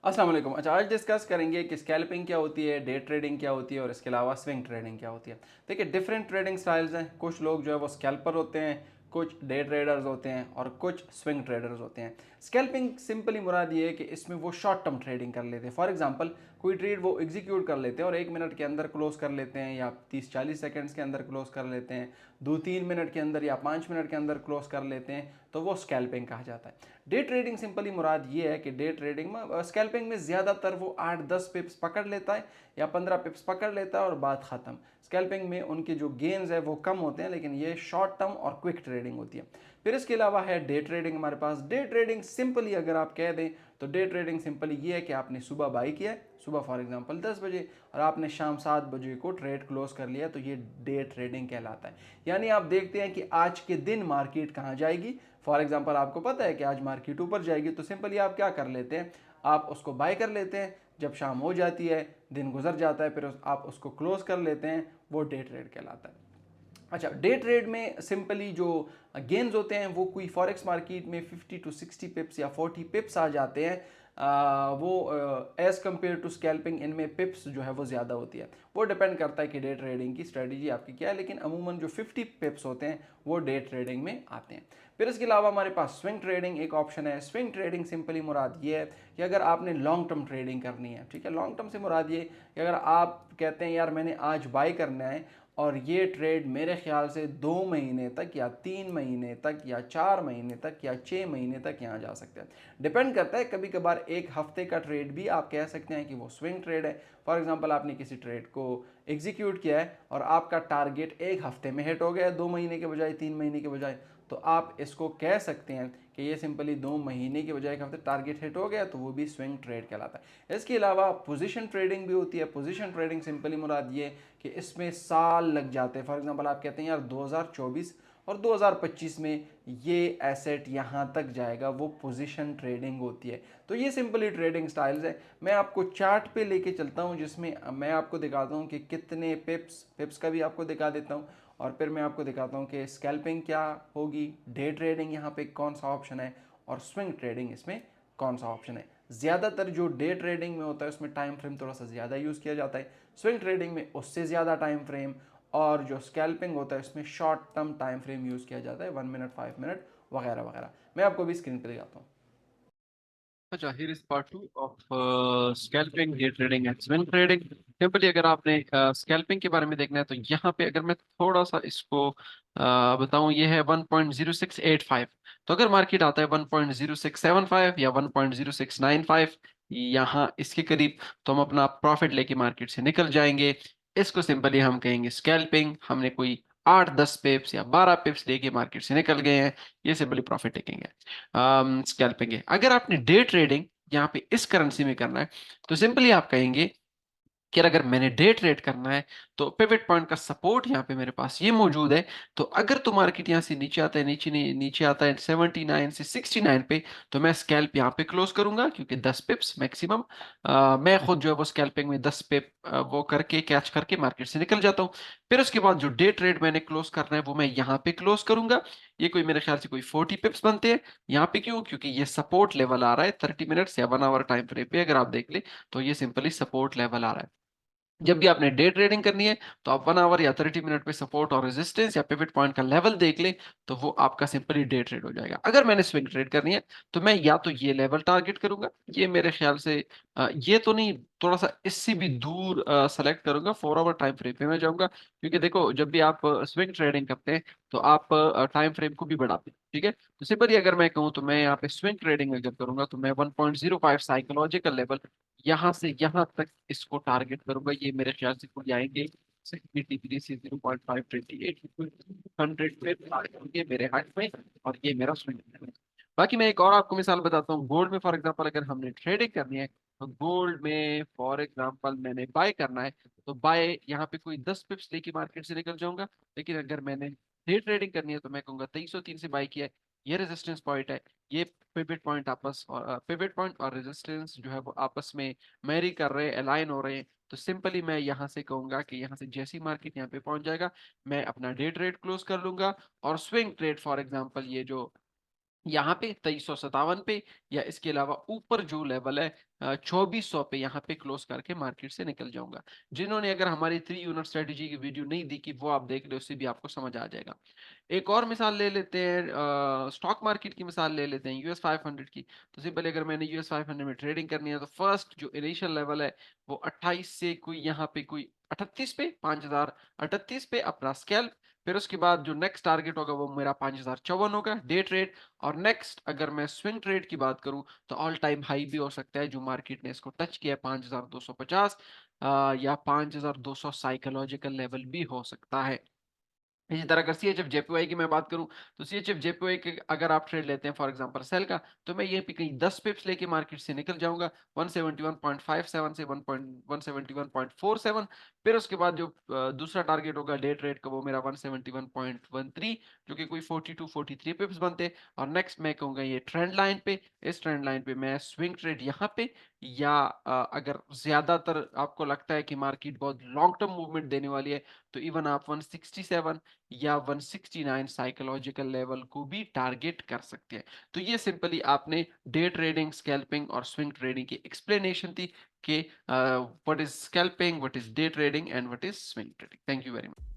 अस्सलाम वालेकुम। अच्छा, आज डिस्कस करेंगे कि स्कैल्पिंग क्या होती है, डे ट्रेडिंग क्या होती है और इसके अलावा स्विंग ट्रेडिंग क्या होती है। देखिए, डिफरेंट ट्रेडिंग स्टाइल्स हैं। कुछ लोग जो है वो स्कैल्पर होते हैं, कुछ डे ट्रेडर्स होते हैं और कुछ स्विंग ट्रेडर्स होते हैं। स्कैल्पिंग सिंपली मुराद ये है कि इसमें वो शॉर्ट टर्म ट्रेडिंग कर लेते हैं। फॉर एग्जांपल, कोई ट्रेड वो एग्जीक्यूट कर लेते हैं और 1 मिनट के अंदर क्लोज कर लेते हैं, या 30-40 सेकंड्स के अंदर क्लोज कर लेते हैं, 2-3 मिनट के अंदर या 5 मिनट के अंदर क्लोज कर लेते हैं, तो वो स्कैल्पिंग कहा जाता है। डे ट्रेडिंग सिंपली मुराद ये है कि डे ट्रेडिंग में स्कैल्पिंग में ज़्यादातर वो 8-10 पिप्स पकड़ लेता है या 15 पिप्स पकड़ लेता है और बात ख़त्म। स्कैल्पिंग में उनके जो गेन्स है वो कम होते हैं, लेकिन ये शॉर्ट टर्म और क्विक ट्रेडिंग होती है। फिर इसके अलावा है डे ट्रेडिंग हमारे पास। डे ट्रेडिंग सिंपली अगर आप कह दें तो डे ट्रेडिंग सिंपली ये है कि आपने सुबह बाई किया है, सुबह फॉर एग्जांपल 10 बजे, और आपने शाम 7 बजे को ट्रेड क्लोज कर लिया, तो ये डे ट्रेडिंग कहलाता है। यानी आप देखते हैं कि आज के दिन मार्केट कहाँ जाएगी। फॉर एग्जांपल, आपको पता है कि आज मार्केट ऊपर जाएगी, तो सिंपली आप क्या कर लेते हैं, आप उसको बाय कर लेते हैं। जब शाम हो जाती है, दिन गुजर जाता है, फिर आप उसको क्लोज कर लेते हैं। वो डे ट्रेड कहलाता है। अच्छा, डे ट्रेड में सिंपली जो गेन्स होते हैं वो कोई फॉरेक्स मार्केट में 50 to 60 पिप्स या 40 पिप्स आ जाते हैं। वो एज़ कम्पेयर टू स्कैल्पिंग इनमें पिप्स जो है वो ज़्यादा होती है। वो डिपेंड करता है कि डे ट्रेडिंग की स्ट्रेटजी आपकी क्या है, लेकिन अमूमन जो 50 पिप्स होते हैं वो डे ट्रेडिंग में आते हैं। फिर इसके अलावा हमारे पास स्विंग ट्रेडिंग एक ऑप्शन है। स्विंग ट्रेडिंग सिंपली मुराद ये है कि अगर आपने लॉन्ग टर्म ट्रेडिंग करनी है, ठीक है, लॉन्ग टर्म से मुराद ये कि अगर आप कहते हैं यार मैंने आज बाई करना है और ये ट्रेड मेरे ख्याल से 2 महीने तक या 3 महीने तक या 4 महीने तक या 6 महीने तक यहाँ जा सकते हैं। डिपेंड करता है, कभी कभार एक हफ्ते का ट्रेड भी आप कह सकते हैं कि वो स्विंग ट्रेड है। फॉर एग्जांपल, आपने किसी ट्रेड को एग्जीक्यूट किया है और आपका टारगेट एक हफ्ते में हिट हो गया, 2 महीने के बजाय 3 महीने के बजाय, तो आप इसको कह सकते हैं कि ये सिंपली 2 महीने के बजाय एक हफ्ते टारगेट हिट हो गया, तो वो भी स्विंग ट्रेड कहलाता है। इसके अलावा पोजीशन ट्रेडिंग भी होती है। पोजीशन ट्रेडिंग सिंपली मुराद ये कि इसमें साल लग जाते हैं। फॉर एग्जांपल, आप कहते हैं यार 2024 और 2025 में ये एसेट यहाँ तक जाएगा, वो पोजीशन ट्रेडिंग होती है। तो ये सिंपली ट्रेडिंग स्टाइल्स है। मैं आपको चार्ट पे लेके चलता हूँ जिसमें मैं आपको दिखाता हूँ कि कितने पिप्स पिप्स का भी आपको दिखा देता हूँ, और फिर मैं आपको दिखाता हूँ कि स्कैल्पिंग क्या होगी, डे ट्रेडिंग यहाँ पे कौन सा ऑप्शन है और स्विंग ट्रेडिंग इसमें कौन सा ऑप्शन है। ज़्यादातर जो डे ट्रेडिंग में होता है उसमें टाइम फ्रेम थोड़ा सा ज़्यादा यूज़ किया जाता है, स्विंग ट्रेडिंग में उससे ज़्यादा टाइम फ्रेम, और जो स्कैल्पिंग होता है उसमें short term time frame use किया जाता है, 1 मिनट, 5 मिनट वगैरह वगैरह। मैं आपको भी स्क्रीन पर दिखाता हूँ। अच्छा, here is part 2 of scalping, day trading and swing trading। Simply अगर आपने स्कैल्पिंग के बारे में देखना है तो यहाँ पे अगर मैं थोड़ा सा इसको बताऊं, ये है 1.0685। तो अगर मार्केट आता है 1.0675 या 1.0695 यहाँ इसके करीब, तो हम अपना प्रॉफिट लेके मार्केट से निकल जाएंगे। इसको सिंपली हम कहेंगे स्कैल्पिंग। हमने कोई 8-10 पिप्स या 12 पिप्स लेके मार्केट से निकल गए हैं, ये सिंपली प्रॉफिट टेकिंग है, स्कैल्पिंग है। अगर आपने डे ट्रेडिंग यहाँ पे इस करेंसी में करना है तो सिंपली आप कहेंगे कि अगर मैंने डे ट्रेड करना है तो पिवट पॉइंट का सपोर्ट यहाँ पे मेरे पास ये मौजूद है। तो अगर तो मार्केट यहाँ से नीचे आता है, नीचे आता है 79 से 69 पे, तो मैं स्कैल्प यहाँ पे क्लोज करूंगा, क्योंकि 10 पिप्स मैक्सिमम मैं खुद जो है वो स्कैल्पिंग में 10 पिप वो करके कैच करके मार्केट से निकल जाता हूँ। फिर उसके बाद जो डे ट्रेड मैंने क्लोज करना है वो मैं यहाँ पे क्लोज करूंगा। ये कोई मेरे ख्याल से कोई 40 पिप्स बनते हैं यहाँ पे। क्यों? क्योंकि ये सपोर्ट लेवल आ रहा है 30 मिनट्स या 1 आवर टाइम फ्रेम पे। अगर आप देख ले तो ये सिंपली सपोर्ट लेवल आ रहा है। जब भी आपने डे ट्रेडिंग करनी है तो आप 1 आवर या 30 मिनट पे सपोर्ट और रेजिस्टेंस या पिवट पॉइंट का लेवल देख ले, तो वो आपका सिंपली डे ट्रेड हो जाएगा। अगर मैंने स्विंग ट्रेड करनी है तो मैं या तो ये लेवल टारगेट करूंगा, ये मेरे ख्याल से ये तो नहीं, थोड़ा सा इससे भी दूर सेलेक्ट करूंगा, 4 आवर टाइम फ्रेम पे मैं जाऊंगा। क्योंकि देखो, जब भी आप स्विंग ट्रेडिंग करते हैं तो आप टाइम फ्रेम को भी बढ़ाते हैं, ठीक है। तो सिंपली अगर मैं कहूँ तो मैं यहाँ पे स्विंग ट्रेडिंग अगर करूंगा तो मैं 1.05 साइकोलॉजिकल लेवल यहाँ से यहाँ तक इसको टारगेट करूंगा। ये मेरे ख्याल से कोई आएंगे 60 डिग्री से 0.528 100 पे आएंगे मेरे हाथ में, और ये मेरा स्विंग है। बाकी मैं एक और आपको मिसाल बताता हूँ। गोल्ड में फॉर एग्जांपल अगर हमने ट्रेडिंग करनी है तो गोल्ड में फॉर एग्जांपल मैंने बाय करना है, तो बाय यहाँ पे कोई 10 पिप्स लेके मार्केट से निकल जाऊंगा। लेकिन अगर मैंने डे ट्रेडिंग करनी है तो मैं कहूंगा 2303 से बाय किया है, ये रेजिस्टेंस पॉइंट है, ये पिवट पॉइंट और रेजिस्टेंस जो है वो आपस में मैरी कर रहे हैं, अलाइन हो रहे हैं। तो सिंपली मैं यहाँ से कहूंगा कि यहाँ से जैसी मार्केट यहाँ पे पहुंच जाएगा, मैं अपना डे ट्रेड क्लोज कर लूंगा। और स्विंग ट्रेड फॉर एग्जांपल ये जो यहाँ पे 2357 पे, या इसके अलावा ऊपर जो लेवल है 2400 पे यहाँ पे क्लोज करके मार्केट से निकल जाऊंगा। जिन्होंने अगर हमारी 3 यूनिट स्ट्रेटेजी की वीडियो नहीं देखी वो आप देख ले, उससे भी आपको समझ आ जाएगा। एक और मिसाल ले लेते हैं, स्टॉक मार्केट की मिसाल ले लेते हैं यूएस 500 की। तो सिंपली अगर मैंने यूएस 500 में ट्रेडिंग करनी है तो फर्स्ट जो इनिशियल लेवल है वो 28 से कोई यहाँ पे कोई 38 पे 5038 पे अपना स्कैल्प। फिर उसके बाद जो नेक्स्ट टारगेट होगा वो मेरा 5054 होगा डे ट्रेड। और नेक्स्ट अगर मैं स्विंग ट्रेड की बात करूं तो ऑल टाइम हाई भी हो सकता है जो मार्केट ने इसको टच किया है 5250, या 5200 साइकोलॉजिकल लेवल भी हो सकता है। इसी तरह अगर सी एच एफ जेपीवाई की मैं बात करूं तो सी एच एफ जेपीवाई के अगर आप ट्रेड लेते हैं फॉर एग्जांपल सेल का, तो मैं ये पे कहीं 10 पिप्स लेके मार्केट से निकल जाऊंगा 171.57 से 171.47। फिर उसके बाद जो दूसरा टारगेट होगा डे ट्रेड का वो मेरा 171.13, जो कि कोई 42-43 पिप्स बनते। और नेक्स्ट मैं कहूंगा ये ट्रेंड लाइन पे, इस ट्रेंड लाइन पे मैं स्विंग ट्रेड यहाँ पे, या अगर ज्यादातर आपको लगता है कि मार्केट बहुत लॉन्ग टर्म मूवमेंट देने वाली है तो इवन आप 167 या 169 साइकोलॉजिकल लेवल को भी टारगेट कर सकते हैं। तो ये सिंपली आपने डे ट्रेडिंग, स्कैल्पिंग और स्विंग ट्रेडिंग की एक्सप्लेनेशन थी कि what is scalping, what is day trading and what is swing trading. Thank you very much.